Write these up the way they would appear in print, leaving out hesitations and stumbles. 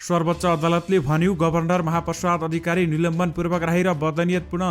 सर्वोच्च अदालतले भन्यो गभर्नर महाप्रसाद अधिकारी निलम्बनपूर्वक राखेर बदनियतपूर्ण।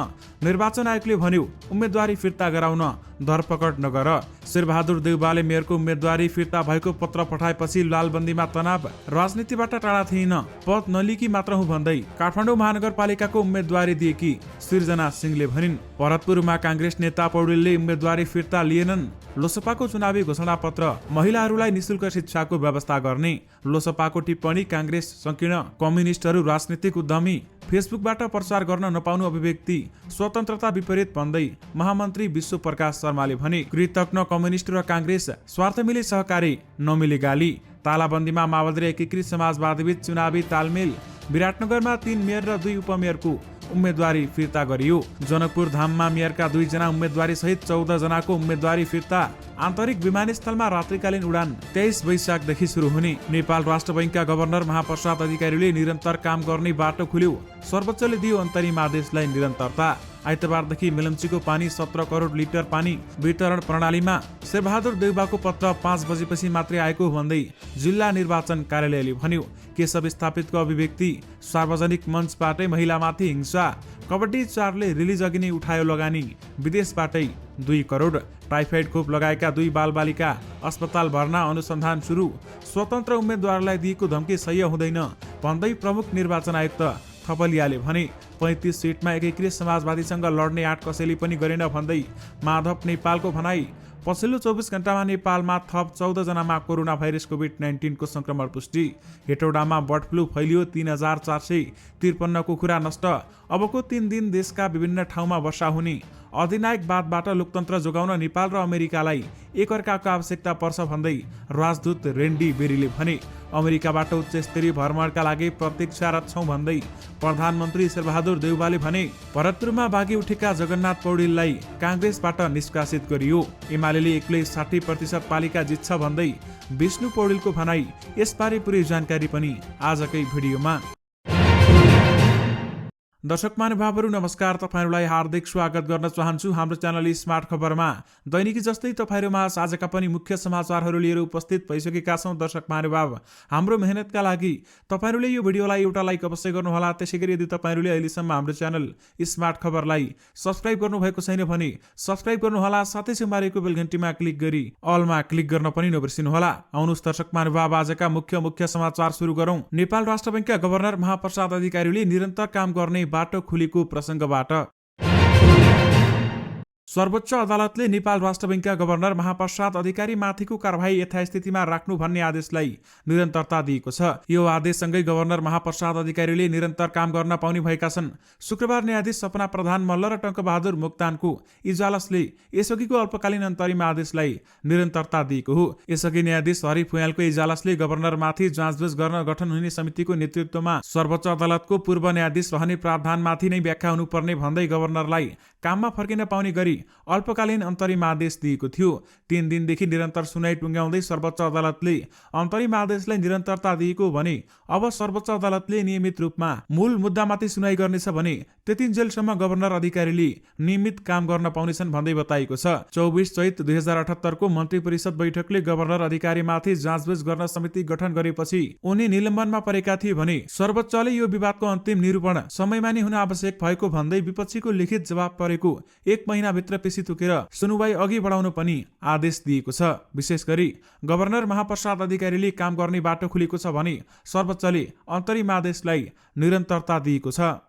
निर्वाचन आयोगले भन्यो उम्मेदवारी फिर्ता गराउन धरपकड नगर। शेरबहादुर देउवाले मेयरको उम्मेदवारी फिर्ता भएको पत्र पठाएपछि लालबन्दीमा तनाव। राजनीतिबाट टाढा थिइन, पद नलिकी मात्र हुँ भन्दै काठमाडौँ महानगरपालिकाको उम्मेदवारी दिएकी सृजना सिंहले भनिन्। भरतपुरमा काङ्ग्रेस नेता पौडेलले उम्मेदवारी फिर्ता लिएनन्। लोसपाको चुनावी घोषणा पत्र महिलाहरूलाई निशुल्क शिक्षाको व्यवस्था गर्ने। लोसपाको टिप्पणी काङ्ग्रेस संकीर्ण, कम्युनिस्टहरू राजनीतिक उद्यमी, फेसबुकबाट प्रचार गर्न नपाउनु अभिव्यक्ति स्वतन्त्रता विपरीत भन्दै महामन्त्री विश्व प्रकाश शर्माले भने। कृतज्ञ कम्युनिस्ट र काङ्ग्रेस स्वार्थ मिले सहकारी नमिले गाली। तालाबन्दीमा माओवादी र एकीकृत समाजवादीबीच चुनावी तालमेल। विराटनगरमा 3 मेयर र 2 उपमेयरको उम्मेदवारी फिर्ता गरियो। जनकपुर धाममा मेयरका 2 जना उम्मेदवारी सहित 14 जनाको उम्मेदवारी फिर्ता। आन्तरिक विमानस्थलमा रात्रिकालीन उडान 23 वैशाखदेखि सुरु हुने। नेपाल राष्ट्र बैंकका गभर्नर महाप्रसाद अधिकारीले निरन्तर काम गर्ने बाटो खुल्यो। सर्वोच्चले दियो अन्तरिम आदेशलाई निरन्तरता। आइतबारदेखि मेलम्चीको पानी 17 करोड लिटर पानी वितरण प्रणालीमा। शेरबहादुर देउवाको पत्र 5 बजेपछि मात्रै आएको भन्दै जिल्ला निर्वाचन कार्यालयले भन्यो। केशव स्थापितको अभिव्यक्ति सार्वजनिक मञ्चबाटै महिलामाथि हिंसा। कबड्डी 4ले रिलिज अघि नै उठायो लगानी। विदेशबाटै 2 करोड। टाइफाइड खोप लगाएका 2 बालबालिका अस्पताल भर्ना, अनुसन्धान सुरु। स्वतन्त्र उम्मेदवारलाई दिएको धम्की सह्य हुँदैन भन्दै प्रमुख निर्वाचन आयुक्त थपलियाले भने। 35 सिटमा एकीकृत समाजवादीसँग लड्ने आँट कसैले पनि गरेन भन्दै माधव नेपालको भनाई। पछिल्लो 24 घण्टामा नेपालमा थप 14 जनामा कोरोना भाइरस कोभिड-19 को संक्रमण पुष्टि। हेटौडामा बर्ड फ्लू फैलियो। 3453 कुखुरा नष्ट। अबको 3 दिन देशका विभिन्न ठाउँमा वर्षा हुने। अधिनायकवादबाट लोकतन्त्र जोगाउन नेपाल र अमेरिकालाई एकअर्काको आवश्यकता पर्छ भन्दै राजदूत रेन्डी बेरीले भने। अमेरिकाबाट उच्च स्तरीय भ्रमणका लागि प्रतीक्षारत छौं भन्दै प्रधानमन्त्री शेरबहादुर देउवाले भने। भरतपुरमा बागी उठेका जगन्नाथ पौडेललाई काङ्ग्रेसबाट निष्कासित गरियो। एमालेले एक्लै 60% पालिका जित्छ भन्दै विष्णु पौडेलको भनाई। यसबारे पुरै जानकारी पनि आजकै भिडियोमा। दर्शक महानुभावहरू नमस्कार, तपाईहरुलाई हार्दिक स्वागत गर्न चाहन्छु हाम्रो च्यानल स्मार्ट खबरमा। दैनिकी जस्तै तपाईहरुमा आजका पनि मुख्य समाचारहरू लिएर उपस्थित भइसकेका छौं। दर्शक महानुभाव, हाम्रो मेहनतका लागि तपाईहरुले यो भिडियोलाई एउटा लाइक अवश्य गर्नुहोला। त्यसैगरी यदि तपाईहरुले अहिलेसम्म हाम्रो च्यानल स्मार्ट खबरलाई सब्स्क्राइब गर्नुभएको छैन भने सब्स्क्राइब गर्नुहोला। साथै छेउमारेको बेल घण्टीमा क्लिक गरी अलमा क्लिक गर्न पनि नबिर्सिनुहोला। आउनुहोस् दर्शक महानुभाव, आजका मुख्य समाचार सुरु गरौं। नेपाल राष्ट्र बैंकका गभर्नर महाप्रसाद अधिकारीले निरन्तर काम गर्ने बाटो खुलेको प्रसंगबाट। सर्वोच्च अदालतले नेपाल राष्ट्र बैंकका गभर्नर महाप्रसाद अधिकारी माथिको कारबाही यथास्थितिमा राख्नु भन्ने आदेशलाई निरन्तरता दिएको छ। यो आदेशसँगै गभर्नर महाप्रसाद अधिकारीले निरन्तर काम गर्न पाउने भएका छन्। शुक्रबार न्यायाधीश सपना प्रधान मल्ल र टंकबहादुर मोक्तानको इजलासले यसअघिको अल्पकालीन अन्तरिम आदेशलाई निरन्तरता दिएको हो। यसअघि न्यायाधीश हरि फुयालको इजलासले गभर्नरमाथि जाँचबुझ गर्न गठन हुने समितिको नेतृत्वमा सर्वोच्च अदालतको पूर्व न्यायाधीश रहने प्रावधानमाथि नै व्याख्या हुनुपर्ने भन्दै गभर्नरलाई काममा फर्किन पाउने गरी अल्पकालीन अन्तरिम आदेश दिएको थियो। 3 दिनदेखि निरन्तर सुनाई टुङ्ग्याउँदै सर्वोच्च अदालतले अन्तरिम आदेशलाई निरन्तरता दिएको भने अब सर्वोच्च अदालतले नियमित रूपमा मूल मुद्दामाथि सुनाई गर्नेछ भने त्यतिन्जेलसम्म गभर्नर अधिकारीले नियमित काम गर्न पाउनेछन् भन्दै बताइएको छ। 24 चैत 2078 को मन्त्री परिषद बैठकले गभर्नर अधिकारीमाथि जाँचबुझ गर्न समिति गठन गरेपछि उनी निलम्बनमा परेका थिए भने सर्वोच्चले यो विवादको अन्तिम निरूपण समयमा नै हुन आवश्यक भएको भन्दै विपक्षीको लिखित जवाब परेको 1 महिनाभित्र पेशी तोकेर सुनुवाई अघि बढाउन पनि आदेश दिएको छ। विशेष गरी गभर्नर महाप्रसाद अधिकारीले काम गर्ने बाटो खुलेको छ भने सर्वोच्चले अन्तरिम आदेशलाई निरन्तरता दिएको छ।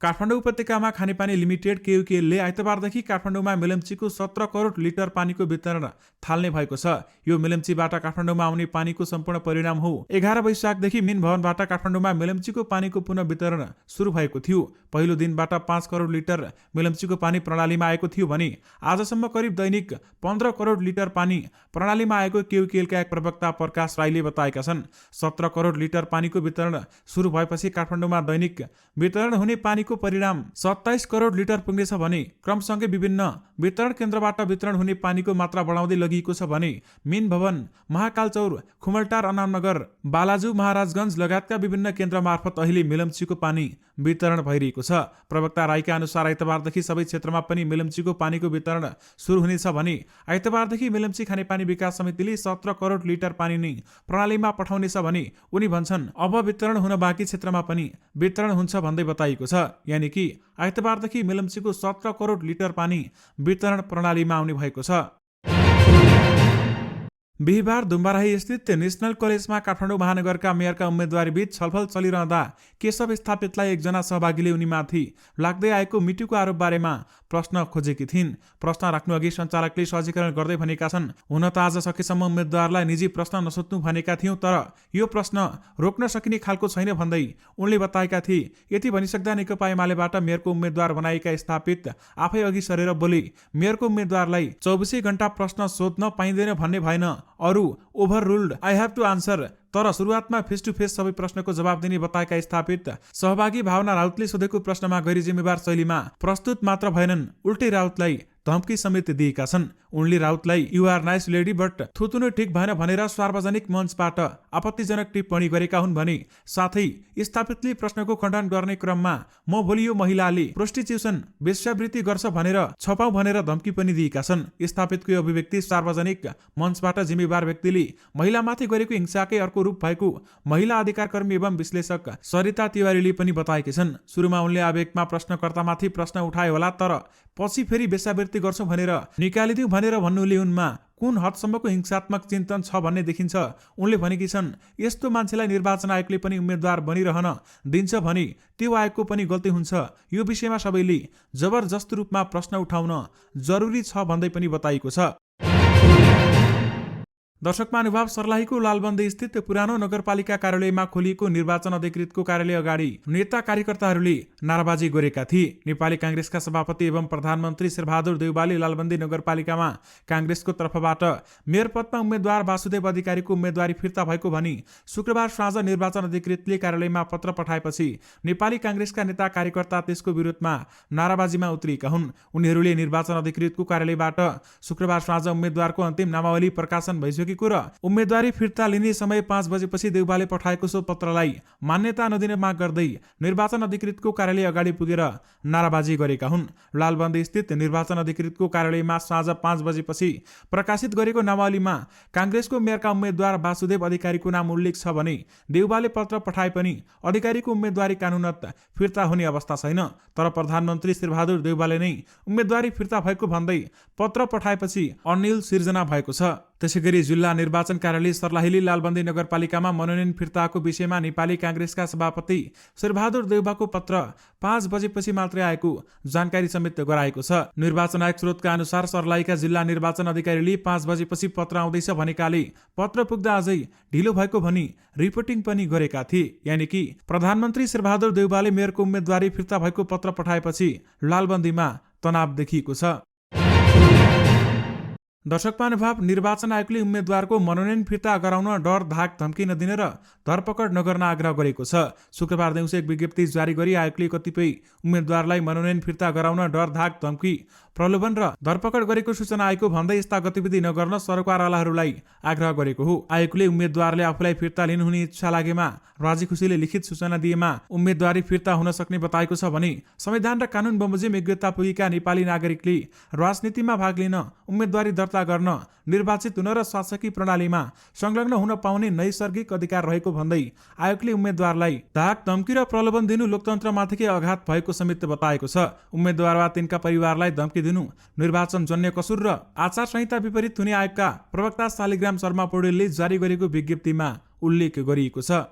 काठमाडौँ उपत्यकामा खानेपानी लिमिटेड केयुकेएलले आइतबारदेखि काठमाडौँमा मेलम्चीको 17 करोड लिटर पानीको वितरण थाल्ने भएको छ। यो मेलम्चीबाट काठमाडौँमा आउने पानीको सम्पूर्ण परिणाम हो। 11 वैशाखदेखि मिन भवनबाट काठमाडौँमा मेलम्चीको पानीको पुनः वितरण सुरु भएको थियो। पहिलो दिनबाट 5 करोड लिटर मेलम्चीको पानी प्रणालीमा आएको थियो भने आजसम्म करिब दैनिक 15 करोड लिटर पानी प्रणालीमा आएको केयुकेएलका एक प्रवक्ता प्रकाश राईले बताएका छन्। 17 करोड लिटर पानीको वितरण सुरु भएपछि काठमाडौँमा दैनिक वितरण हुने पानी पानीको परिणाम 27 करोड लिटर पुग्नेछ भने क्रमसँगै विभिन्न वितरण केन्द्रबाट वितरण हुने पानीको मात्रा बढाउँदै लगिएको छ भने मिन भवन, महाकालचौर, खुमलटार, अनामनगर, बालाजु, महाराजगञ्ज लगायतका विभिन्न केन्द्र मार्फत अहिले मेलम्चीको पानी वितरण भइरहेको छ। प्रवक्ता राईका अनुसार आइतबारदेखि सबै क्षेत्रमा पनि मेलम्चीको पानीको वितरण सुरु हुनेछ भने आइतबारदेखि मेलम्ची खानेपानी विकास समितिले 17 करोड लिटर पानी नै प्रणालीमा पठाउनेछ भने उनी भन्छन् अब वितरण हुन बाँकी क्षेत्रमा पनि वितरण हुन्छ भन्दै बताइएको छ। यानि कि आइतबारदेखि मेलम्चीको 17 करोड लिटर पानी वितरण प्रणालीमा आउने भएको छ। बिहिबार दुम्बाराही स्थित नेशनल कलेजमा काठमाडौँ महानगरका मेयरका उम्मेदवारी बीच छलफल चलिरहँदा केशव स्थापितलाई एकजना सहभागीले उनीमाथि लाग्दै आएको मिटिङको आरोप बारेमा प्रश्न खोजेकी थिइन्। प्रश्न राख्नु अघि सञ्चालकले सहजीकरण गर्दै भनेका छन्, हुन त आज सकेसम्म उम्मेद्वारलाई निजी प्रश्न नसोध्नु भनेका थियौं, तर यो प्रश्न रोक्न सकिने खालको छैन भन्दै उनले बताएका थिए। यति भनिसक्दा नेकपा एमालेबाट मेयरको उम्मेद्वार बनाएका स्थापित आफै अघि सरेर बोले, मेयरको उम्मेद्वारलाई 24 घण्टा प्रश्न सोध्न पाइँदैन भन्ने भएन, अरू overruled, I have to answer. तर सुरुवातमा फेस टु फेस सबै प्रश्नको जवाब दिने बताएका स्थापित सहभागी भावना राउतले सोधेको प्रश्नमा गैर जिम्मेवार शैलीमा प्रस्तुत मात्र भएनन्, उल्टै राउतलाई धम्की समेत दिएका छन्। उनले राउतलाई you are nice lady but थुतुनु ठिक भएन भनेर सार्वजनिक मञ्चबाट आपत्तिजनक टिप्पणी गरेका हुन् भने साथै स्थापितले प्रश्नको खण्डन गर्ने क्रममा म भोलि यो महिलाले प्रोस्टिट्युसन वेश्यावृत्ति गर्छ भनेर छपाउ भनेर धम्की पनि दिएका छन्। स्थापितको यो अभिव्यक्ति सार्वजनिक मञ्चबाट जिम्मेवार व्यक्तिले महिलामाथि गरेको हिंसाकै अर्को रूप भएको महिला अधिकार कर्मी एवं विश्लेषक सरिता तिवारीले पनि बताएकी छन्। सुरुमा उनले आवेगमा प्रश्नकर्तामाथि प्रश्न उठाए होला, तर पछि फेरि वेश्यावृत्ति गर्छौं भनेर निकालिदिउँ भनेर भन्नुले उनमा कुन हदसम्मको हिंसात्मक चिन्तन छ भन्ने देखिन्छ। उनले भनेकी छन्, यस्तो मान्छेलाई निर्वाचन आयोगले पनि उम्मेद्वार बनिरहन दिन्छ भने त्यो आयोगको पनि गल्ती हुन्छ। यो विषयमा सबैले जबरजस्त रूपमा प्रश्न उठाउन जरुरी छ भन्दै पनि बताइएको छ। दर्शक महानुभाव, सर्लाहीको लालबन्दी स्थित पुरानो नगरपालिका कार्यालयमा खोलिएको निर्वाचन अधिकृतको कार्यालय अगाडि नेता कार्यकर्ताहरूले नाराबाजी गरेका थिए। नेपाली कांग्रेसका सभापति एवं प्रधानमन्त्री शेरबहादुर देउवाले लालबन्दी नगरपालिकामा कांग्रेसको तर्फबाट मेयर पदमा उम्मेद्वार वासुदेव अधिकारीको उम्मेदवारी फिर्ता भएको भनी शुक्रबार साँझ निर्वाचन अधिकृतले कार्यालयमा पत्र पठाएपछि नेपाली कांग्रेसका नेता कार्यकर्ता त्यसको विरोधमा नाराबाजीमा उत्रिएका हुन्। उनीहरूले निर्वाचन अधिकृतको कार्यालयबाट शुक्रबार साँझ उम्मेद्वारको अन्तिम नामावली प्रकाशन भइसकेको र उम्मेदवारी फिर्ता लिने समय 5 बजेपछि देउवाले पठाएको सो पत्रलाई मान्यता नदिने माग गर्दै निर्वाचन अधिकृतको कार्यालय अगाडि पुगेर नाराबाजी गरेका हुन्। लालबन्दी स्थित निर्वाचन अधिकृतको कार्यालयमा साँझ 5 बजेपछि प्रकाशित गरेको नामावलीमा कांग्रेसको मेयरका उम्मेद्वार वासुदेव अधिकारीको नाम उल्लेख छ भने देउवाले पत्र पठाए पनि अधिकारीको उम्मेदवारी कानूनत फिर्ता हुने अवस्था छैन। तर प्रधानमन्त्री शेरबहादुर देउवाले नै उम्मेदवारी फिर्ता भएको भन्दै पत्र पठाएपछि अनिल सिर्जना भएको छ। त्यसैगरी जिल्ला निर्वाचन कार्यालय सर्लाहीले लालबन्दी नगरपालिकामा मनोनयन फिर्ताको विषयमा नेपाली कांग्रेसका सभापति शेरबहादुर देउवाको पत्र 5 बजेपछि मात्रै आएको जानकारी समेत गराएको छ। निर्वाचन आयोग स्रोतका अनुसार सर्लाहीका जिल्ला निर्वाचन अधिकारीले 5 बजेपछि पत्र आउँदैछ भनेकाले पत्र पुग्दा अझै ढिलो भएको भनी रिपोर्टिङ पनि गरेका थिए। यानि कि प्रधानमन्त्री शेरबहादुर देउवाले मेयरको उम्मेदवारी फिर्ता भएको पत्र पठाएपछि लालबन्दीमा तनाव देखिएको छ। दर्शक महानुभाव, निर्वाचन आयोगले उम्मेद्वारको मनोनयन फिर्ता गराउन डर धाक धम्की नदिन र धरपकड नगर्न आग्रह गरेको छ। शुक्रबार दिउँसो एक विज्ञप्ति जारी गरी आयोगले कतिपय उम्मेद्वारलाई मनोनयन फिर्ता गराउन डर धाक धम्की प्रलोभन र धरपकड गरेको सूचना आएको भन्दै यस्ता गतिविधि नगर्न सरकारवालाहरूलाई आग्रह गरेको हो। आयोगले उम्मेद्वारले आफूलाई फिर्ता लिनुहुने इच्छा लागेमा राजी खुसीले लिखित सूचना दिएमा उम्मेदवारी फिर्ता हुन सक्ने बताएको छ भने संविधान र कानून बमोजिम योग्यता पुगेका नेपाली नागरिकले राजनीतिमा भाग लिन, उम्मेदवारी दर्ता गर्न, निर्वाचित हुन र शासकीय प्रणालीमा संलग्न हुन पाउने नैसर्गिक अधिकार रहेको भन्दै आयोगले उम्मेद्वारलाई धाक धम्की र प्रलोभन दिनु लोकतन्त्रमाथिकै आघात भएको समेत बताएको छ। उम्मेद्वार वा तिनका परिवारलाई धम्की दिनु निर्वाचन जन्य कसुर र आचार संहिता विपरीत हुने आयोगका प्रवक्ता शालिग्राम शर्मा पौडेलले जारी गरेको विज्ञप्तिमा उल्लेख गरिएको छ।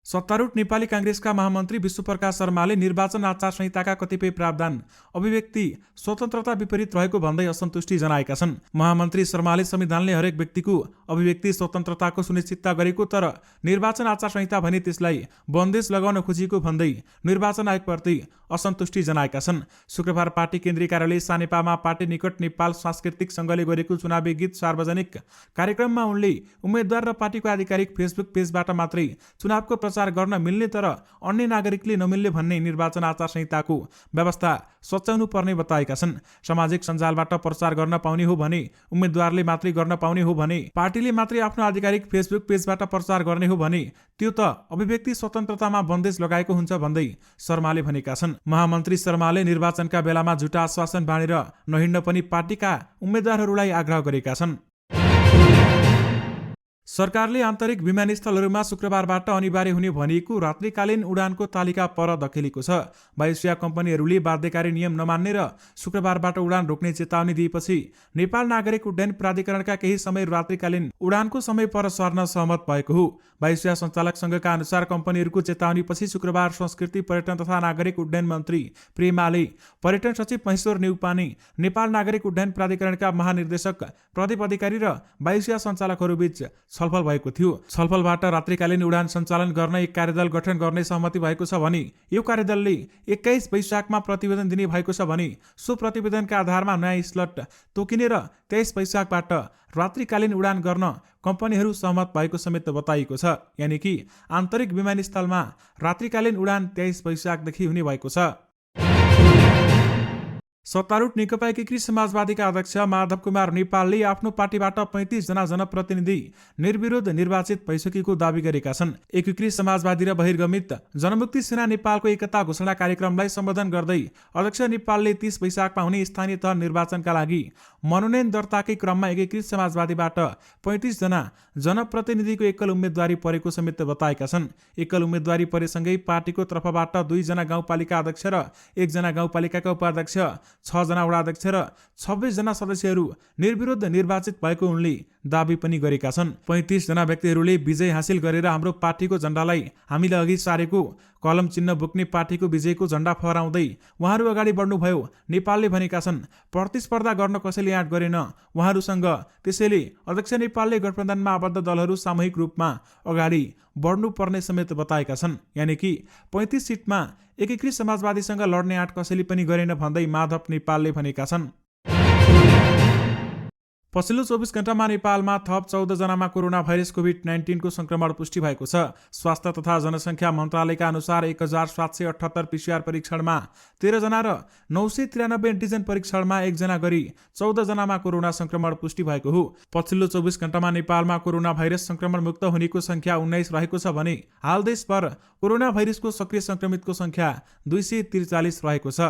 सत्तारूढ नेपाली कांग्रेसका महामन्त्री विश्वप्रकाश शर्माले निर्वाचन आचार संहिताका कतिपय प्रावधान अभिव्यक्ति स्वतन्त्रता विपरीत रहेको भन्दै असन्तुष्टि जनाएका छन्। महामन्त्री शर्माले संविधानले हरेक व्यक्तिको अभिव्यक्ति स्वतन्त्रताको सुनिश्चितता गरेको, तर निर्वाचन आचार संहिता भने त्यसलाई बन्देज लगाउन खोजिएको भन्दै निर्वाचन आयोगप्रति असन्तुष्टि जनाएका छन्। शुक्रबार पार्टी केन्द्रीय कार्यालय सानेपामा पार्टी निकट नेपाल सांस्कृतिक संघले गरेको चुनावी गीत सार्वजनिक कार्यक्रममा उनले उम्मेद्वार र पार्टीको आधिकारिक फेसबुक पेजबाट मात्रै चुनावको प्रचार गर्न मिल्ने तर अन्य नागरिकले नमिल्ने भन्ने निर्वाचन आचार संहिताको व्यवस्था सच्याउनु पर्ने बताएका छन्। सामाजिक सञ्जालबाट प्रचार गर्न पाउने हो भने उम्मेद्वारले मात्रै गर्न पाउने हो भने पार्टीले मात्रै आफ्नो आधिकारिक फेसबुक पेजबाट प्रचार गर्ने हो भने त्यो त अभिव्यक्ति स्वतन्त्रतामा बन्देज लगाएको हुन्छ भन्दै शर्माले भनेका छन्। महामन्त्री शर्माले निर्वाचनका बेलामा झुटा आश्वासन बाँडेर नहिड्न पनि पार्टीका उम्मेद्वारहरूलाई आग्रह गरेका छन्। सरकारले आन्तरिक विमानस्थलहरूमा शुक्रबारबाट अनिवार्य हुने भनिएको रात्रिकालीन उडानको तालिका पर धकेलेको छ। वायुसेवा कम्पनीहरूले बाध्यकारी नियम नमान्ने र शुक्रबारबाट उडान रोक्ने चेतावनी दिएपछि नेपाल नागरिक उड्डयन प्राधिकरणका केही समय रात्रिकालीन उडानको समय पर सर्न सहमत भएको हो। वायुसेवा सञ्चालक संघका अनुसार कम्पनीहरूको चेतावनीपछि शुक्रबार संस्कृति पर्यटन तथा नागरिक उड्डयन मन्त्री प्रेमाले पर्यटन सचिव महेश्वर नेउपाने, नेपाल नागरिक उड्डयन प्राधिकरणका महानिर्देशक प्रदीप अधिकारी र वायुसेवा सञ्चालकहरूबीच छलफल भएको थियो। छलफलबाट रात्रिकालीन उडान सञ्चालन गर्न एक कार्यदल गठन गर्ने सहमति भएको छ भने यो कार्यदलले 21 वैशाखमा प्रतिवेदन दिने भएको छ भने सो प्रतिवेदनका आधारमा नयाँ स्लट तोकिने र 23 वैशाखबाट रात्रिकालीन उडान गर्न कम्पनीहरू सहमत भएको समेत बताइएको छ। यानि कि आन्तरिक विमानस्थलमा रात्रिकालीन उडान 23 वैशाखदेखि हुने भएको छ। सत्तारूढ नेकपा एकीकृत समाजवादीका अध्यक्ष माधव कुमार नेपालले आफ्नो पार्टीबाट 35 जना जनप्रतिनिधि निर्विरोध निर्वाचित भइसकेको दावी गरेका छन्। एकीकृत समाजवादी र बहिर्गमित जनमुक्ति सेना नेपालको एकता घोषणा कार्यक्रमलाई सम्बोधन गर्दै अध्यक्ष नेपालले 30 वैशाखमा हुने स्थानीय तह निर्वाचनका लागि मनोनयन दर्ताकै क्रममा एकीकृत समाजवादीबाट 35 जना जनप्रतिनिधिको एकल उम्मेदवारी परेको समेत बताएका छन्। एकल उम्मेदवारी परेसँगै पार्टीको तर्फबाट 2 जना गाउँपालिका अध्यक्ष र 1 जना गाउँपालिकाका उपाध्यक्ष, 6 जना वडा अध्यक्ष र 26 जना सदस्यहरू निर्विरोध निर्वाचित भएको उनले दावी पनि गरेका छन्। 35 जना व्यक्तिहरूले विजय हासिल गरेर हाम्रो पार्टीको झण्डालाई हामीले अघि सारेको कलम चिन्ह बोक्ने पार्टीको विजयको झण्डा फहराउँदै उहाँहरू अगाडि बढ्नुभयो। नेपालले भनेका छन् प्रतिस्पर्धा गर्न कसैले आँट गरेन उहाँहरूसँग, त्यसैले अध्यक्ष नेपालले गठबन्धनमा आबद्ध दलहरू सामूहिक रूपमा अगाडि बढ्नुपर्ने समेत बताएका छन्। यानि कि 35 सिटमा एकीकृत समाजवादीसँग लड्ने आँट कसैले पनि गरेन भन्दै माधव नेपालले भनेका छन्। पछिल्लो 24 घण्टामा नेपालमा थप 14 जनामा कोरोना भाइरस कोभिड-19 को संक्रमण पुष्टि भएको छ। स्वास्थ्य तथा जनसङ्ख्या मन्त्रालयका अनुसार 1778 पीसीआर परीक्षणमा 13 जना र 993 एन्टिजन परीक्षणमा 1 जना गरी 14 जनामा कोरोना संक्रमण पुष्टि भएको हो। पछिल्लो 24 घण्टामा नेपालमा कोरोना भाइरस संक्रमण मुक्त हुनेको संख्या 19 रहेको छ भने हाल देशभर कोरोना भाइरसको सक्रिय संक्रमितको संख्या 243 रहेको छ।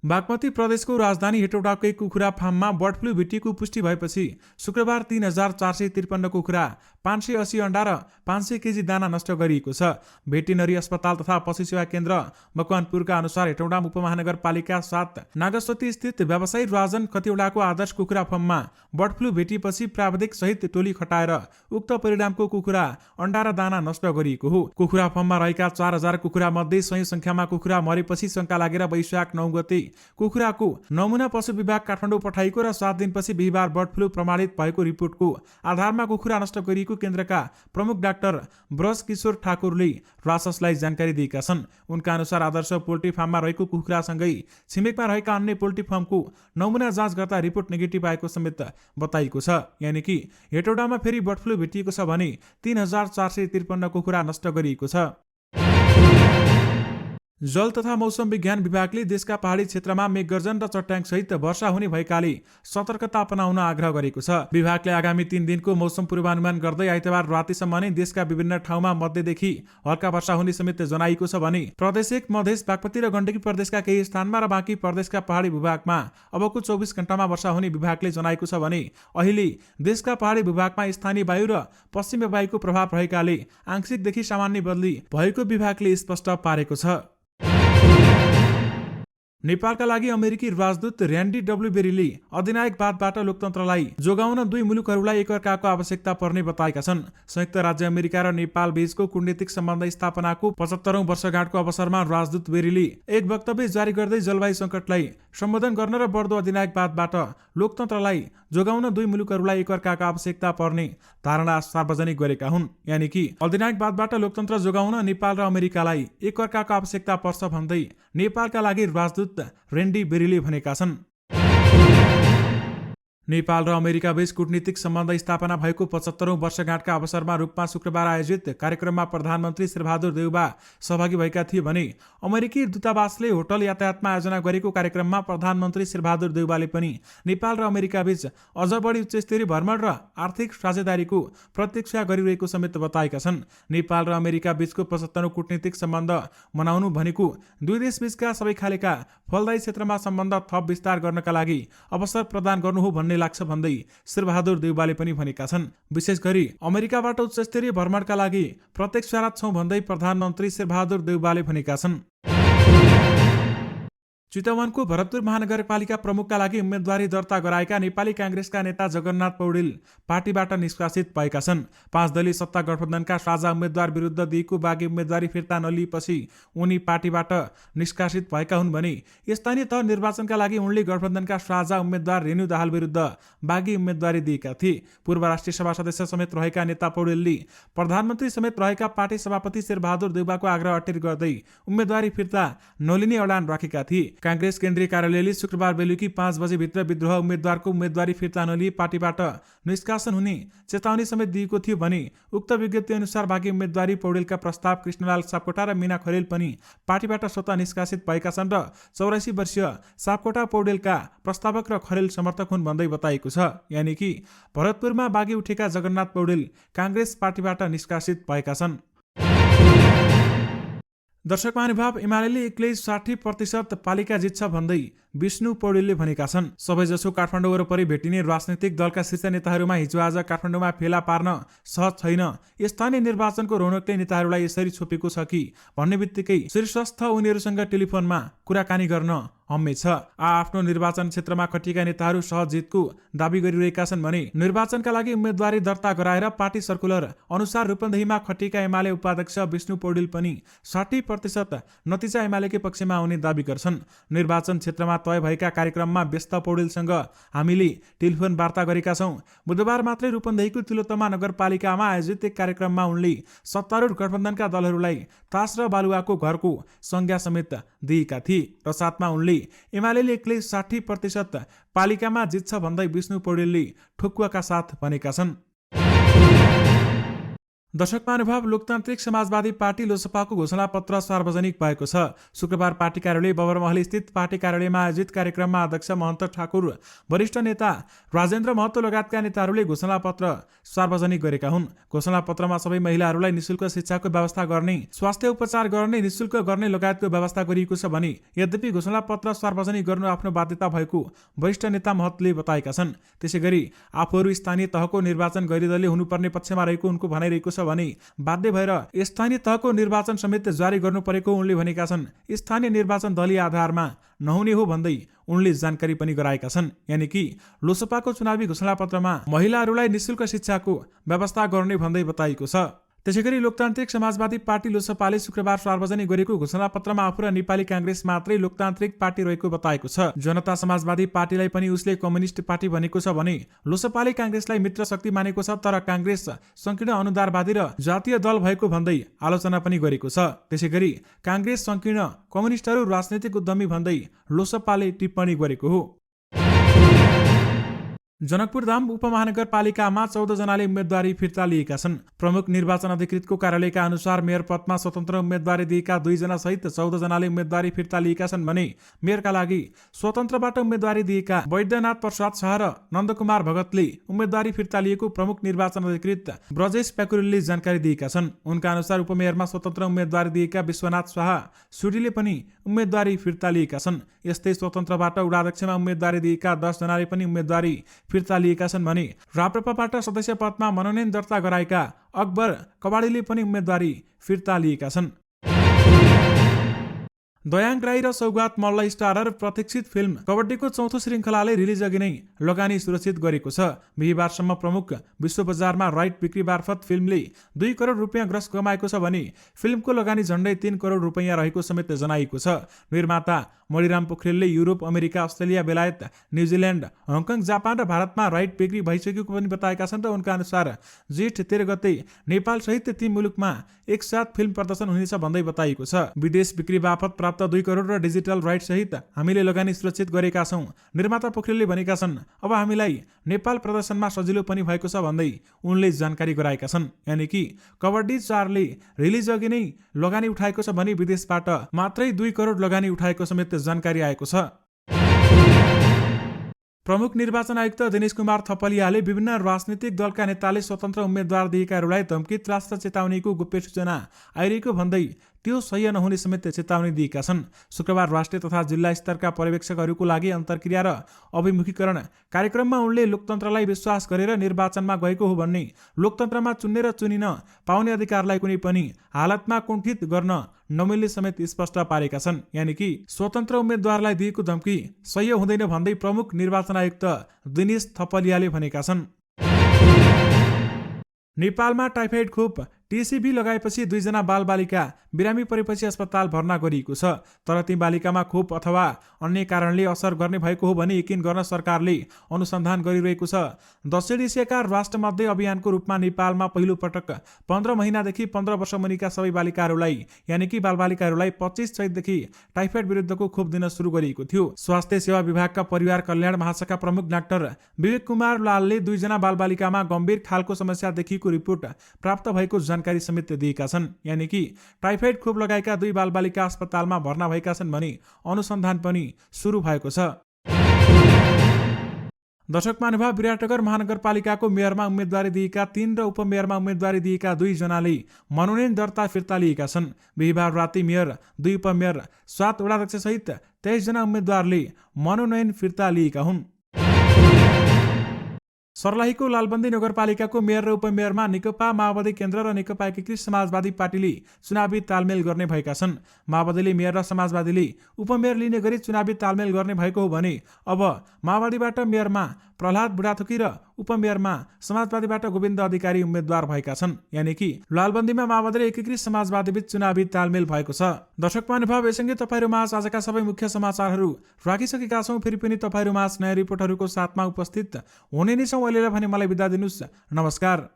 बागमती प्रदेशको राजधानी हेटौडाकै कुखुरा फार्ममा बर्ड फ्लू भेटिएको पुष्टि भएपछि शुक्रबार 3453 कुखुरा, 580 अण्डा र 500 केजी दाना नष्ट गरिएको छ। भेटेरिनरी अस्पताल तथा पशु सेवा केन्द्र मकवानपुरका अनुसार हेटौडा उपमहानगरपालिका 7 नागस्वती स्थित व्यवसायी राजन कतिवटाको आदर्श कुखुरा फार्ममा बर्ड फ्लू भेटिएपछि प्राविधिक सहित टोली खटाएर उक्त परिणामको कुखुरा, अण्डा र दाना नष्ट गरिएको हो। कुखुरा फार्ममा रहेका 4000 कुखुरा मध्ये सही संख्यामा कुखुरा मरेपछि शंका लागेर वैशाख 9 गते कुखुराको नमुना पशु विभाग काठमाडौँ पठाइएको र 7 दिनपछि बिहिबार बर्ड फ्लू प्रमाणित भएको रिपोर्टको आधारमा कुखुरा नष्ट गरिएको केन्द्रका प्रमुख डाक्टर ब्रज किशोर ठाकुरले राससलाई जानकारी दिएका छन्। उनका अनुसार आदर्श पोल्ट्री फार्ममा रहेको कुखुरासँगै छिमेकमा रहेका अन्य पोल्ट्री फार्मको नमुना जाँच गर्दा रिपोर्ट नेगेटिभ आएको समेत बताइएको छ। यानि कि हेटौडामा फेरि बर्ड फ्लू भेटिएको छ भने 3453 कुखुरा नष्ट गरिएको छ। जल तथा मौसम विज्ञान विभागले देशका पहाडी क्षेत्रमा मेघगर्जन र चट्याङ सहित वर्षा हुने भएकाले सतर्कता अपनाउन आग्रह गरेको छ। विभागले आगामी 3 दिनको मौसम पूर्वानुमान गर्दै आइतबार रातिसम्म नै देशका विभिन्न ठाउँमा मध्यदेखि हल्का वर्षा हुने समेत जनाएको छ भने प्रदेश 1 मधेस, बागमती र गण्डकी प्रदेशका केही स्थानमा र बाँकी प्रदेशका पहाडी भूभागमा अबको 24 घण्टामा वर्षा हुने विभागले जनाएको छ भने अहिले देशका पहाडी भूभागमा स्थानीय वायु र पश्चिमी वायुको प्रभाव रहेकाले आंशिकदेखि सामान्य बदली भएको विभागले स्पष्ट पारेको छ। नेपालका लागि अमेरिकी राजदूत र्यान्डी डब्ल्यू बेरीले अधिनायकवादबाट लोकतन्त्रलाई जोगाउन दुई मुलुकहरूलाई एकअर्काको आवश्यकता पर्ने बताएका छन्। संयुक्त राज्य अमेरिका र नेपाल बीचको कूटनीतिक सम्बन्ध स्थापनाको 75औं वर्षगाँठको अवसरमा राजदूत बेरीले एक वक्तव्य जारी गर्दै जलवायु संकटलाई सम्बोधन गर्न र बढ्दो अधिनायकवादबाट लोकतन्त्रलाई जोगाउन दुई मुलुकहरूलाई एकअर्काको आवश्यकता पर्ने धारणा सार्वजनिक गरेका हुन्। यानि कि अधिनायकवादबाट लोकतन्त्र जोगाउन नेपाल र अमेरिकालाई एकअर्काको आवश्यकता पर्छ भन्दै नेपालका लागि राजदूत र्यान्डी बेरीले भनेका छन्। नेपाल र अमेरिका बीच कूटनीतिक सम्बन्ध स्थापना भएको 75औं वर्षगाँठका अवसरमा रूपमा शुक्रबार आयोजित कार्यक्रममा प्रधानमन्त्री शेरबहादुर देउबा सहभागी भएका थिए भने अमेरिकी दूतावासले होटल यातायातमा आयोजना गरेको कार्यक्रममा प्रधानमन्त्री शेरबहादुर देउबाले पनि नेपाल र अमेरिका बीच अझ बढी उच्चस्तरीय भ्रमण र आर्थिक साझेदारीको प्रतीक्षा गरिरहेको समेत बताएका छन्। नेपाल र अमेरिका बीचको 75औं कूटनीतिक सम्बन्ध मनाउनु भनेको दुई देशबीचका सबै खालेका फलदायी क्षेत्रमा सम्बन्ध थप विस्तार गर्नका लागि अवसर प्रदान गर्नु हो भन्ने लाग्छ भन्दै शेरबहादुर देउबाले पनि भनेका छन्। विशेष गरी अमेरिकाबाट उच्चस्तरीय भ्रमणका लागि प्रतीक्षारत छौं भन्दै प्रधानमन्त्री शेरबहादुर देउबाले भनेका छन्। चितवनको भरतपुर महानगरपालिका प्रमुखका लागि उम्मेदवारी दर्ता गराएका नेपाली कांग्रेसका नेता जगन्नाथ पौडेल पार्टीबाट निष्कासित भएका छन्। 5 दलीय सत्ता गठबन्धनका साझा उम्मेद्वार विरुद्ध दिएको बाँकी उम्मेदवारी फिर्ता नलिएपछि उनी पार्टीबाट निष्कासित भएका हुन् भने स्थानीय तह निर्वाचनका लागि उनले गठबन्धनका साझा उम्मेद्वार रेणु दाहाल विरुद्ध बाँकी उम्मेदवारी दिएका थिए। पूर्व राष्ट्रिय सभा सदस्य समेत रहेका नेता पौडेलले प्रधानमन्त्री समेत रहेका पार्टी सभापति शेरबहादुर देउबाको आग्रह अटेर गर्दै उम्मेदवारी फिर्ता नलिने अडान राखेका थिए। कांग्रेस केन्द्रीय कार्यालयले शुक्रबार बेलुकी 5 बजेभित्र विद्रोह उम्मेद्वारको उम्मेदवारी फिर्ता नलिए पार्टीबाट निष्कासन हुने चेतावनी समेत दिएको थियो भने उक्त विज्ञप्ति अनुसार बाँकी उम्मेदवारी पौडेलका प्रस्ताव कृष्णलाल सापकोटा र मीना खरेल पनि पार्टीबाट स्वतः निष्कासित भएका छन् र 84 वर्षीय सापकोटा पौडेलका प्रस्तावक र खरेल समर्थक हुन् भन्दै बताएको छ। यानि कि भरतपुरमा बागी उठेका जगन्नाथ पौडेल कांग्रेस पार्टीबाट निष्कासित भएका छन्। दर्शक महानुभाव, एमाले एक्लै 60% पालिका जित्छ भन्दै विष्णु पौडेलले भनेका छन्। सबैजसो काठमाडौँ वरपरि भेटिने राजनैतिक दलका शीर्ष नेताहरूमा हिजो आज काठमाडौँमा फेला पार्न सहज छैन। स्थानीय निर्वाचनको रौनकले नेताहरूलाई यसरी छोपेको छ कि भन्ने बित्तिकै शीर्षस्थ उनीहरूसँग टेलिफोनमा कुराकानी गर्न हम्मे छ। आफ्नो निर्वाचन क्षेत्रमा खटिएका नेताहरू सहज जितको दावी गरिरहेका छन् भने निर्वाचनका लागि उम्मेदवारी दर्ता गराएर पार्टी सर्कुलर अनुसार रूपन्देहीमा खटिएका एमाले उपाध्यक्ष विष्णु पौडेल पनि 60% नतिजा एमालेकै पक्षमा आउने दावी गर्छन्। निर्वाचन क्षेत्रमा तय भएका कार्यक्रममा व्यस्त पौडेलसँग हामीले टेलिफोन वार्ता गरेका छौं। बुधबार मात्रै रूपन्देहीको तिलोत्तमा नगरपालिकामा आयोजित एक कार्यक्रममा उनले सत्तारूढ गठबन्धनका दलहरूलाई तास र बालुवाको घरको संज्ञा समेत दिएका थिए र साथमा उनले एमाले एक्लै 60% पालिकामा जित्छ भन्दै विष्णु पौडेलले ठोकुवाका साथ भनेका छन्। दर्शक महानुभाव, लोकतान्त्रिक समाजवादी पार्टी लोसपाको घोषणा पत्र सार्वजनिक भएको छ। शुक्रबार पार्टी कार्यालय बबरमहल स्थित पार्टी कार्यालयमा आयोजित कार्यक्रममा अध्यक्ष महन्त ठाकुर, वरिष्ठ नेता राजेन्द्र महतो लगायतका नेताहरूले घोषणा पत्र सार्वजनिक गरेका हुन्। घोषणा पत्रमा सबै महिलाहरूलाई निशुल्क शिक्षाको व्यवस्था गर्ने, स्वास्थ्य उपचार गर्ने, निशुल्क गर्ने लगायतको व्यवस्था गरिएको छ भने यद्यपि घोषणा पत्र सार्वजनिक गर्नु आफ्नो बाध्यता भएको वरिष्ठ नेता महतले बताएका छन्। त्यसैगरी आफूहरू स्थानीय तहको निर्वाचन गरिदले हुनुपर्ने पक्षमा रहेको उनको भनाइरहेको छ भने बाध्य भएर स्थानीय तहको निर्वाचन समेत जारी गर्नु परेको उनले भनेका छन्। स्थानीय निर्वाचन दलीय आधारमा नहुने हो भन्दै उनले जानकारी पनि गराएका छन्। यानि कि लोसपाको चुनावी घोषणा पत्रमा महिलाहरूलाई निशुल्क शिक्षाको व्यवस्था गर्ने भन्दै बताइएको छ। त्यसैगरी लोकतान्त्रिक समाजवादी पार्टी लोसपाले शुक्रबार सार्वजनिक गरेको घोषणा पत्रमा आफू र नेपाली कांग्रेस मात्रै लोकतान्त्रिक पार्टी रहेको बताएको छ। जनता समाजवादी पार्टीलाई पनि उसले कम्युनिस्ट पार्टी भनेको छ भने लोसपाले कांग्रेसलाई मित्र शक्ति मानेको छ, तर कांग्रेस संकीर्ण अनुदारवादी र जातीय दल भएको भन्दै आलोचना पनि गरेको छ। त्यसैगरी कांग्रेस संकीर्ण, कम्युनिस्टहरू राजनैतिक उद्यमी भन्दै लोसपाले टिप्पणी गरेको हो। जनकपुर धाम उपमहानगरपालिकामा 14 जनाले उम्मेदवारी फिर्ता लिएका छन्। प्रमुख निर्वाचन अधिकृतको कार्यालयका अनुसार मेयर पदमा स्वतन्त्र उम्मेदवारी दिएका 2 जना सहित 14 जनाले उम्मेदवारी फिर्ता लिएका छन् भने मेयरका लागि स्वतन्त्रबाट उम्मेदवारी दिएका वैद्यनाथ प्रसाद शाह र नन्दकुमार भगतले उम्मेदवारी फिर्ता लिएको प्रमुख निर्वाचन अधिकृत ब्रजेश प्याकुरेलले जानकारी दिएका छन्। उनका अनुसार उपमेयरमा स्वतन्त्र उम्मेदवारी दिएका विश्वनाथ शाह सुडीले पनि उम्मेदवारी फिर्ता लिएका छन्। यस्तै स्वतन्त्रबाट वडाध्यक्षमा उम्मेदवारी दिएका 10 जनाले पनि उम्मेदवारी फिर्ता लिएका छन् भने राप्रपाबाट सदस्य पदमा मनोनयन दर्ता गराएका अकबर कवाडीले पनि उम्मेदवारी फिर्ता लिएका छन्। दयाङ राई र सौगात मल्ल स्टारर प्रतीक्षित फिल्म कबड्डीको 4थो श्रृङ्खलाले रिलिज अघि नै लगानी सुरक्षित गरेको छ। बिहिबारसम्म प्रमुख विश्व बजारमा राइट बिक्री मार्फत फिल्मले 2 करोड रुपियाँ ग्रस कमाएको छ भने फिल्मको लगानी झण्डै 3 करोड रुपियाँ रहेको समेत जनाइएको छ। निर्माता मणिराम पोखरेलले युरोप, अमेरिका, अस्ट्रेलिया, बेलायत, न्युजिल्यान्ड, हङकङ, जापान र भारतमा राइट बिक्री भइसकेको पनि बताएका छन् र उनका अनुसार जेठ 13 गते नेपाल सहित ती मुलुकमा एकसाथ फिल्म प्रदर्शन हुनेछ भन्दै बताइएको छ। विदेश बिक्री बापत प्राप्त 2 करोड र डिजिटल राइट सहित हामीले लगानी सुरक्षित गरेका छौं। निर्माता पोखरेलले भनेका छन्। अब हामीलाई नेपाल प्रदर्शनमा सजिलो पनि भएको छ भन्दै उनले जानकारी गराएका छन्। यानि कि कबड्डी 4ले रिलिज अघि नै लगानी उठाएको छ भने विदेशबाट मात्रै 2 करोड लगानी उठाएको समेत जानकारी आएको छ। प्रमुख निर्वाचन आयुक्त दिनेश कुमार थपलियाले विभिन्न राजनीतिक दलका नेताले स्वतन्त्र उम्मेद्वार दिएकाहरूलाई धम्की त्रास र चेतावनीको गोप्य सूचना आइरहेको भन्दै त्यो सह्य नहुने समेत चेतावनी दिएका छन्। शुक्रबार राष्ट्रिय तथा जिल्ला स्तरका पर्यवेक्षकहरूको लागि अन्तर्क्रिया र अभिमुखीकरण कार्यक्रममा उनले लोकतन्त्रलाई विश्वास गरेर निर्वाचनमा गएको हो भन्ने, लोकतन्त्रमा चुन्ने र चुनिन पाउने अधिकारलाई कुनै पनि हालतमा कुण्ठित गर्न नमिल्ने समेत स्पष्ट पारेका छन्। यानि कि स्वतन्त्र उम्मेद्वारलाई दिएको धम्की सह्य हुँदैन भन्दै प्रमुख निर्वाचन आयुक्त दिनेश थपलियाले भनेका छन्। नेपालमा टाइफाइड खोप टिसिबी लगाएपछि 2 जना बालबालिका बिरामी परेपछि अस्पताल भर्ना गरिएको छ। तर ती बालिकामा खोप अथवा अन्य कारणले असर गर्ने भएको हो भने यकिन गर्न सरकारले अनुसन्धान गरिरहेको छ। दक्षिण एसियाका राष्ट्रमध्ये अभियानको रूपमा नेपालमा पहिलो पटक 15 महिनादेखि 15 वर्ष मुनिका सबै बालिकाहरूलाई यानि कि बालबालिकाहरूलाई 25 चैतदेखि टाइफाइड विरुद्धको खोप दिन सुरु गरिएको थियो। स्वास्थ्य सेवा विभागका परिवार कल्याण महाशाखा प्रमुख डाक्टर विवेक कुमार लालले 2 जना बालबालिकामा गम्भीर खालको समस्या देखिएको रिपोर्ट प्राप्त भएको जानकारी समेत दिएका छन्। यानि कि टाइफाइड खोप लगाएका 2 बालबालिका अस्पतालमा भर्ना भएका छन् भने अनुसन्धान पनि सुरु भएको छ। दर्शक महानुभाव, विराटनगर महानगरपालिकाको मेयरमा उम्मेदवारी दिएका 3 र उपमेयरमा उम्मेदवारी दिएका 2 जनाले मनोनयन दर्ता फिर्ता लिएका छन्। बिहीबार राति मेयर, 2 उपमेयर, 7 वडाध्यक्ष सहित 23 जना उम्मेदवारले मनोनयन फिर्ता लिएका हुन्। सर्लाहीको लालबन्दी नगरपालिकाको मेयर र उपमेयरमा नेकपा माओवादी केन्द्र र नेकपा एकीकृत समाजवादी पार्टीले चुनावी तालमेल गर्ने भएका छन्। माओवादीले मेयर र समाजवादीले उपमेयर लिने गरी चुनावी तालमेल गर्ने भएको हो भने अब माओवादीबाट मेयरमा प्रहलाद बुढाथोकी र उपमेयरमा समाजवादीबाट गोविन्द अधिकारी उम्मेद्वार भएका छन्। यानि कि लालबन्दीमा माओवादी र एकीकृत समाजवादी बीच चुनावी तालमेल भएको छ। दर्शक महानुभाव, यससँगै तपाईहरुमाझ आजका सबै मुख्य समाचारहरू राखिसकेका छौं। फेरि पनि तपाईहरुमाझ नयाँ रिपोर्टहरूको साथमा उपस्थित हुने नै छौं। अहिलेलाई भने मलाई बिदा दिनुस्। नमस्कार।